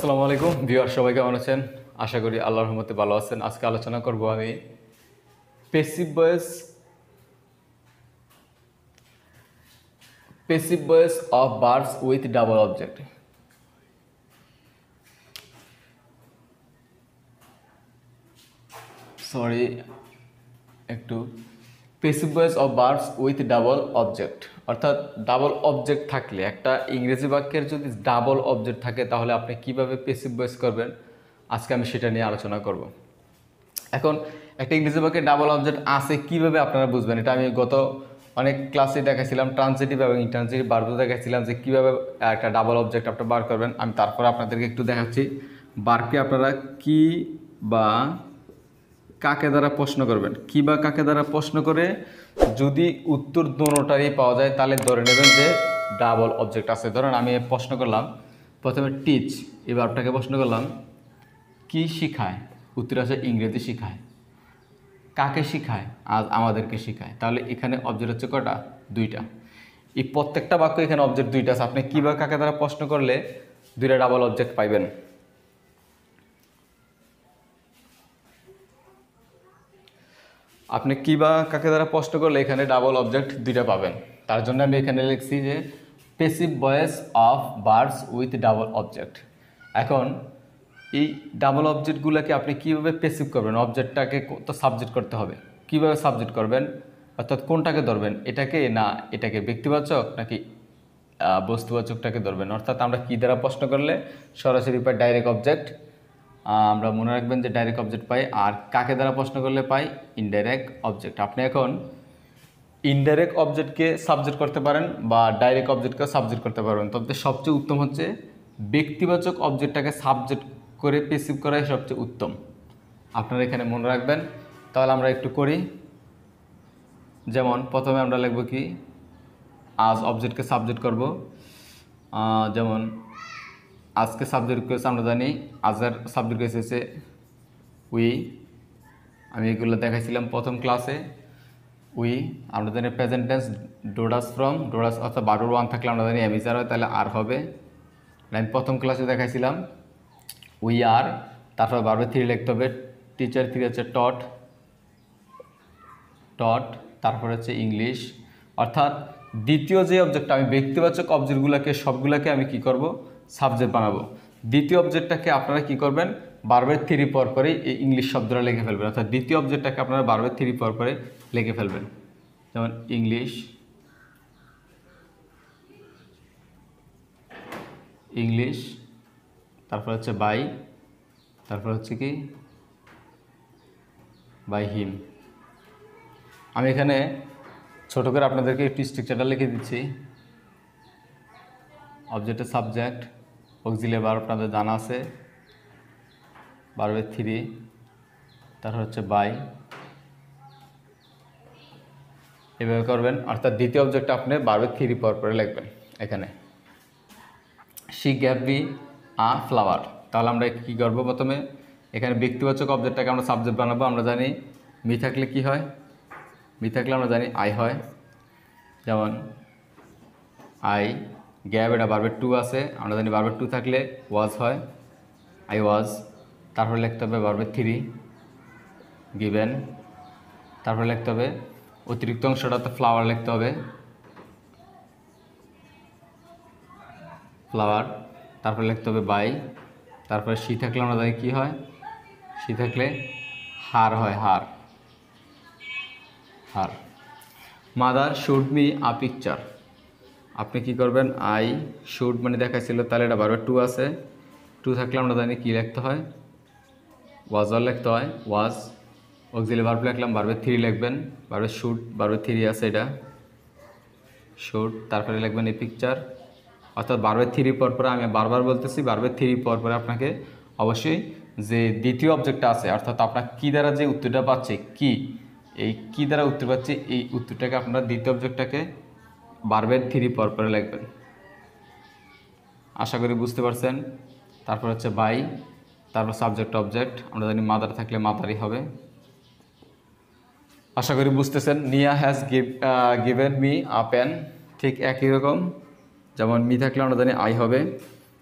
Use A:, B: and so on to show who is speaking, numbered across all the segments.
A: আসসালামু আলাইকুম ভিউয়ার, সবাই কেমন আছেন? আশা করি আল্লাহর রহমতে ভালো আছেন। আজকে আলোচনা করব আমি passive voice of verbs with double object. Sorry, একটু passive voice of verbs with double object, অর্থাৎ ডাবল অবজেক্ট থাকলে একটা ইংরেজি বাক্যের যদি ডাবল অবজেক্ট থাকে তাহলে আপনি কিভাবে পেসিভ ভয়েস করবেন, আজকে আমি সেটা নিয়ে আলোচনা করব। এখন একটা ইংরেজি বাক্যে ডাবল অবজেক্ট আছে কিভাবে আপনারা বুঝবেন, এটা আমি গত অনেক ক্লাসে দেখাইছিলাম, ট্রান্সিটিভ এবং ইন্ট্রান্সিটিভ ভার্বও দেখাইছিলাম যে কীভাবে একটা ডাবল অবজেক্ট আপনারা বার করবেন। আমি তারপরে আপনাদেরকে একটু দেখাচ্ছি বারকে আপনারা কি বা কাকে দ্বারা প্রশ্ন করবেন। কি বা কাকে দ্বারা প্রশ্ন করে যদি উত্তর দোনোটারই পাওয়া যায় তাহলে ধরে নেবেন যে ডাবল অবজেক্ট আছে। ধরেন আমি প্রশ্ন করলাম প্রথমে টিচ, এই ভার্বটাকে প্রশ্ন করলাম কি শিখায়, উত্তর আছে ইংরেজি শিখায়। কাকে শিখায়? আজ আমাদেরকে শিখায়। তাহলে এখানে অবজেক্ট হচ্ছে কটা? দুইটা। এই প্রত্যেকটা বাক্য এখানে অবজেক্ট দুইটা আছে। আপনি কি বা কাকে দ্বারা প্রশ্ন করলে দুইটা ডাবল অবজেক্ট পাইবেন। আপনি কি বা কাকে দ্বারা প্রশ্ন করলে এখানে ডাবল অবজেক্ট দুইটা পাবেন। তার জন্য আমি এখানে লিখছি যে passive voice of verbs with double object. এখন এই ডাবল অবজেক্টগুলোকে আপনি কীভাবে পেসিভ করবেন? অবজেক্টটাকে তো সাবজেক্ট করতে হবে। কীভাবে সাবজেক্ট করবেন, অর্থাৎ কোনটাকে ধরবেন, এটাকে না এটাকে, ব্যক্তিবাচক নাকি বস্তুবাচকটাকে ধরবেন। অর্থাৎ আমরা কী দ্বারা প্রশ্ন করলে সরাসরি পাই ডাইরেক্ট অবজেক্ট, আমরা মনে রাখবেন যে ডাইরেক্ট অবজেক্ট পাই। আর কাকে দ্বারা প্রশ্ন করলে পাই ইনডাইরেক্ট অবজেক্ট। আপনি এখন ইনডাইরেক্ট অবজেক্টকে সাবজেক্ট করতে পারেন বা ডাইরেক্ট অবজেক্টকে সাবজেক্ট করতে পারবেন, তবে সবচেয়ে উত্তম হচ্ছে ব্যক্তিবাচক অবজেক্টটাকে সাবজেক্ট করে পেসিভ করাই সবচেয়ে উত্তম। আপনারা এখানে মনে রাখবেন। তাহলে আমরা একটু করি। যেমন প্রথমে আমরা লিখব কি, আজ অবজেক্টকে সাবজেক্ট করব। যেমন আজকে সাবজেক্ট করেছে আমরা জানি, আজের সাবজেক্ট এসেছে উই। আমি এগুলো দেখাইছিলাম প্রথম ক্লাসে। উই আমরা জানি প্রেজেন্ট টেন্স ডোডাস ফ্রম, ডোডাস অর্থাৎ বারোর ওয়ান থাকলে আমরা জানি এমিজার হয়, তাহলে আর হবে। আমি প্রথম ক্লাসে দেখাইছিলাম উই আর, তারপর বারবার থ্রি লিখতে হবে। টিচার থ্রি হচ্ছে টট, টট, তারপর হচ্ছে ইংলিশ। অর্থাৎ দ্বিতীয় যে অবজেক্টটা, আমি ব্যক্তিবাচক অবজেক্টগুলোকে সবগুলোকে আমি কি করব, সাবজেক্ট বানাবো। দ্বিতীয় অবজেক্টটাকে আপনারা কি করবেন, বারবার থ্রি পর পরেই এই ইংলিশ শব্দটা লিখে ফেলবেন। অর্থাৎ দ্বিতীয় অবজেক্টটাকে আপনারা বারবার থ্রি পর পরে লিখে ফেলবেন। যেমন ইংলিশ, ইংলিশ, তারপর হচ্ছে বাই, তারপর হচ্ছে কি বাই হিম। আমি এখানে ছোটো করে আপনাদেরকে একটু স্ট্রাকচারটা লিখে দিচ্ছি। অবজেক্টের সাবজেক্ট, অক্সিলিয়ারি ভার্ব আপনাদের জানা আছে, ভার্বের থ্রি, তারপর হচ্ছে বাই, এভাবে করবেন। অর্থাৎ দ্বিতীয় অবজেক্টটা আপনি ভার্বের থ্রি পর পরে লিখবেন। এখানে she gave me a flower. তাহলে আমরা কী করবো, প্রথমে এখানে ব্যক্তিবাচক অবজেক্টটাকে আমরা সাবজেক্ট বানাবো। আমরা জানি মি থাকলে কি হয়, মি থাকলে আমরা জানি আই হয়। যেমন আই গ্যাভ, এটা ভার্বের টু আছে, আমরা জানি ভার্বের টু থাকলে ওয়াজ হয়, আই ওয়াজ। তারপরে লিখতে হবে ভার্বের থ্রি, গিভেন। তারপরে লিখতে হবে অতিরিক্ত অংশটাতে ফ্লাওয়ার লিখতে হবে, ফ্লাওয়ার। তারপরে লিখতে হবে বাই। তারপরে শি থাকলে আমরা জানি কী হয়, শি থাকলে হার হয়, her, her. Mother showed me a picture. আপনি কি করবেন, আই শুড মানে দেখাইছিল, তাহলে এটা ভার্বের টু আছে, টু থাকলে আমরা জানি কী লিখতে হয়, ওয়াজ আর লিখতে হয়, ওয়াজ। অক্সিলিয়ারি ভার্ব লিখলাম, ভার্বের থ্রি লিখবেন, ভার্বের শুড, ভার্বের থ্রি আছে এটা, শুড। তারপরে লিখবেন এই পিকচার। অর্থাৎ ভার্বের থ্রি পর পরে, আমি বারবার বলতেছি ভার্বের থ্রি পর পরে আপনাকে অবশ্যই যে দ্বিতীয় অবজেক্টটা আছে, অর্থাৎ আপনার কী দ্বারা যে উত্তরটা পাচ্ছে, কি এই কী দ্বারা উত্তর পাচ্ছে, এই উত্তরটাকে আপনারা দ্বিতীয় অবজেক্টটাকে ভার্বের থ্রি পর পরে লিখবেন। আশা করি বুঝতে পারছেন। তারপর হচ্ছে বাই, তারপর সাবজেক্ট অবজেক্ট, আমরা জানি মাদার থাকলে মাদারই হবে। আশা করি বুঝতেছেন। Nia has given me a pen, ঠিক একই রকম। যেমন মি থাকলে আমরা জানি আই হবে,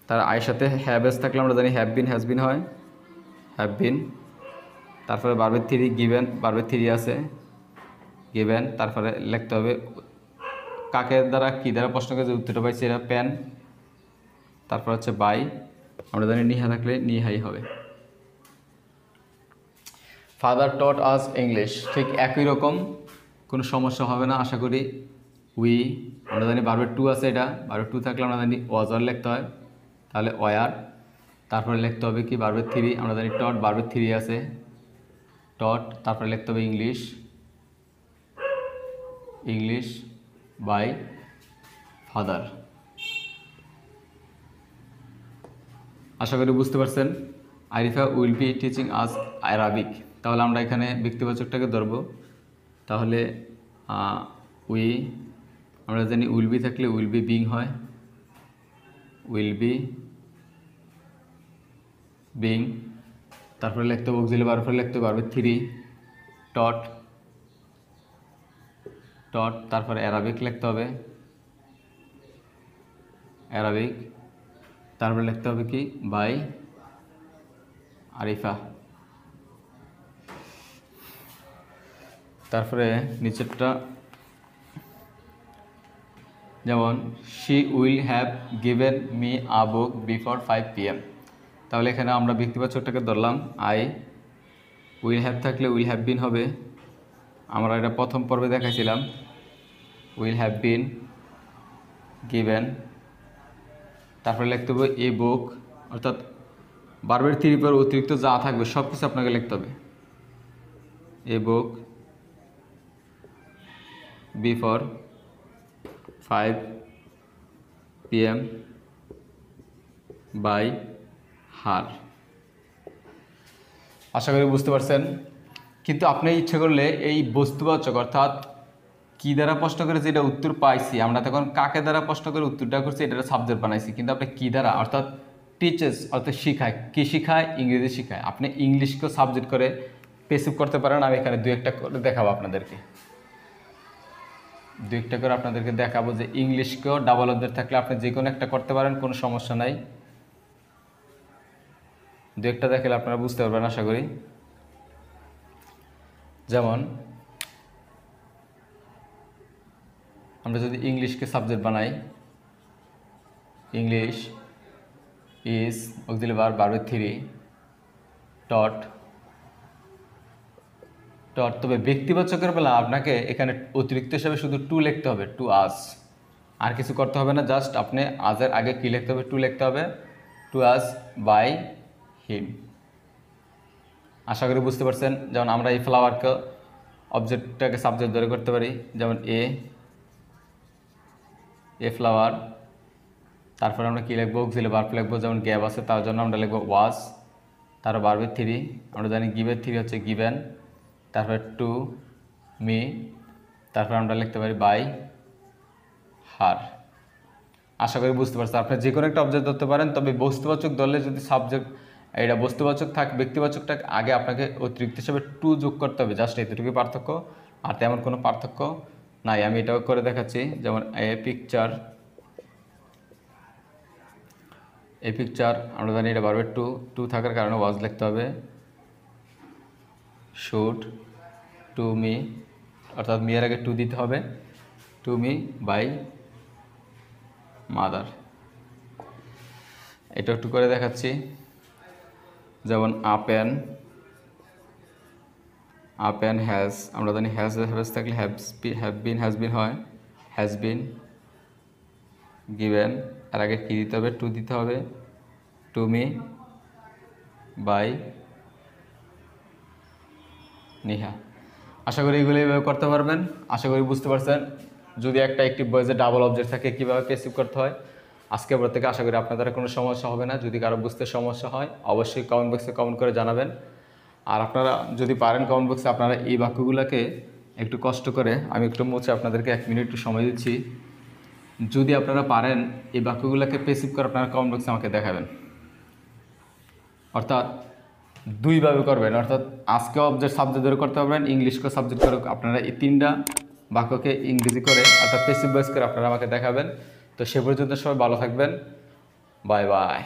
A: তার আয়ের সাথে হ্যাভ এস থাকলে আমরা জানি হ্যাভ বিন হ্যাজ বিন হয়, হ্যাভ বিন। তারপরে ভার্বের থ্রি গিভেন, ভার্বের থ্রি আছে গিভেন। তারপরে লিখতে হবে কাকে দ্বারা কী দ্বারা প্রশ্ন করে যে উত্তরটা পাইছি এটা পেন। তারপর হচ্ছে বাই, আমরা জানি নিহা থাকলে নিহাই হবে। ফাদার টট আস ইংলিশ, ঠিক একই রকম, কোনো সমস্যা হবে না আশা করি। উই, আমরা জানি ভার্বের টু আছে, এটা ভার্বের টু থাকলে আমরা জানি ওয়াজার লিখতে হয়, তাহলে ওয়ার। তারপরে লিখতে হবে কি ভার্বের থ্রি, আমরা জানি টট, ভার্বের থ্রি আছে টট। তারপরে লিখতে হবে ইংলিশ, ইংলিশ বাই ফাদার। আশা করি বুঝতে পারছেন। Arifa will be teaching us Arabic, তাহলে আমরা এখানে ব্যক্তিবাচকটাকে ধরবো। তাহলে উই, আমরা জানি উইল বি থাকলে উইল বি বিং হয়, উইল বি বিং। তারপরে লিখতে হবে অক্সিলারি ভার্ব, লিখতে হবে ভার্বের থ্রি টট, টট। তারপরে অ্যারাবিক লিখতে হবে, অ্যারাবিক। তারপরে লিখতে হবে কি বাই আরিফা। তারপরে নিচেরটা যেমন she will have given me a book before 5 PM, তাহলে এখানে আমরা ব্যক্তিবাচকটাকে ধরলাম আই। উইল হ্যাভ থাকলে উইল হ্যাভ বিন হবে, আমরা এটা প্রথম পর্বে দেখাইছিলাম। Will have been given. তারপরে লিখতে হবে এ বুক, অর্থাৎ ভার্বের থ্রির পর অতিরিক্ত যা থাকবে সব কিছু আপনাকে লিখতে হবে। A book before 5 PM by her. আশা করি বুঝতে পারছেন। কিন্তু আপনি ইচ্ছে করলে এই বস্তুবাচক অর্থাৎ কী দ্বারা প্রশ্ন করে যেটা উত্তর পাইছি, আমরা তখন কাকে দ্বারা প্রশ্ন করে উত্তরটা করছি এটা সাবজেক্ট বানাইছি, কিন্তু আপনি কী দ্বারা অর্থাৎ টিচার্স অর্থাৎ শিখায়, কী শিখায় ইংরেজি শিখায়, আপনি ইংলিশকেও সাবজেক্ট করে পেসিভ করতে পারেন। আমি এখানে দু একটা করে দেখাবো আপনাদেরকে, দু একটা করে আপনাদেরকে দেখাবো যে ইংলিশকেও ডাবল অবজেক্ট থাকলে আপনি যে কোনো একটা করতে পারেন, কোনো সমস্যা নাই। দু একটা দেখালে আপনারা বুঝতে পারবেন আশা করি। যেমন আমরা যদি ইংলিশকে সাবজেক্ট বানাই, ইংলিশ ইজ অক্সিলারি ভার্ব, ভার্বের থ্রি টট, টট। তবে ব্যক্তিবাচকের বেলা আপনাকে এখানে অতিরিক্ত হিসাবে শুধু টু লিখতে হবে, টু আস, আর কিছু করতে হবে না। জাস্ট আপনি আজের আগে কী লিখতে হবে, টু লিখতে হবে, টু আস বাই হিম। আশা করি বুঝতে পারছেন। যেমন আমরা এই ফ্লাওয়ারকে অবজেক্টটাকে সাবজেক্ট ধরে করতে পারি, যেমন এ ফ্লাওয়ার। তারপরে আমরা কী লিখবো, অক্সিলারি ভার্ব লিখবো, যেমন গ্যাপ আছে তার জন্য আমরা লিখবো ওয়াজ। তারপর ভার্বের থ্রি, আমরা জানি গিভের থ্রি হচ্ছে গিভেন। তারপরে টু মি, তারপর আমরা লিখতে পারি বাই হার। আশা করি বুঝতে পারছেন। আপনি যে কোনো একটা অবজেক্ট ধরতে পারেন, তবে বস্তুবাচক ধরলে যদি সাবজেক্ট এটা বস্তুবাচক থাকে, ব্যক্তিবাচকটা আগে আপনাকে অতিরিক্ত হিসেবে টু যোগ করতে হবে, জাস্ট এতটুকুই পার্থক্য, আর তেমন কোনো পার্থক্য নাই। আমি এটাও করে দেখাচ্ছি, যেমন এ পিকচার, এই পিকচার আমরা জানি এটা ভার্বের টু, টু থাকার কারণে ওয়াজ লিখতে হবে। শুড টু মি, অর্থাৎ মিয়ের আগে টু দিতে হবে, টু মি বাই মাদার। এটা একটু করে দেখাচ্ছি, যেমন আপ অ্যান হ্যাজ, আমরা জানি হ্যাজ থাকলে হ্যাভ বিন হ্যাজ বিন হয়, হ্যাজ বিন গিভেন, এর আগে কী দিতে হবে, টু দিতে হবে, টু মি বাই নিহা। আশা করি এগুলো এইভাবে করতে পারবেন। আশা করি বুঝতে পারছেন। যদি একটা অ্যাক্টিভ ভয়েসে ডাবল অবজেক্ট থাকে কীভাবে পেসিভ করতে হয়, আজকের পর থেকে আশা করি আপনাদের কোনো সমস্যা হবে না। যদি কারো বুঝতে সমস্যা হয় অবশ্যই কমেন্ট বক্সে কমেন্ট করে জানাবেন। আর আপনারা যদি পারেন কমেন্ট বক্সে আপনারা এই বাক্যগুলোকে একটু কষ্ট করে, আমি একটু মুছে আপনাদেরকে 1 মিনিট সময় দিচ্ছি, যদি আপনারা পারেন এই বাক্যগুলোকে পেসিভ করে আপনারা কমেন্ট বক্সে আমাকে দেখাবেন। অর্থাৎ দুইভাবে করবেন, অর্থাৎ আজকে অবজেক্ট সাবজেক্ট ধরে করতে পারবেন, ইংলিশকে সাবজেক্ট করে আপনারা এই 3টা বাক্যকে ইংরেজি করে অর্থাৎ পেসিভ ভয়েস করে আপনারা আমাকে দেখাবেন। তো সে পর্যন্ত সবাই ভালো থাকবেন। Bye bye.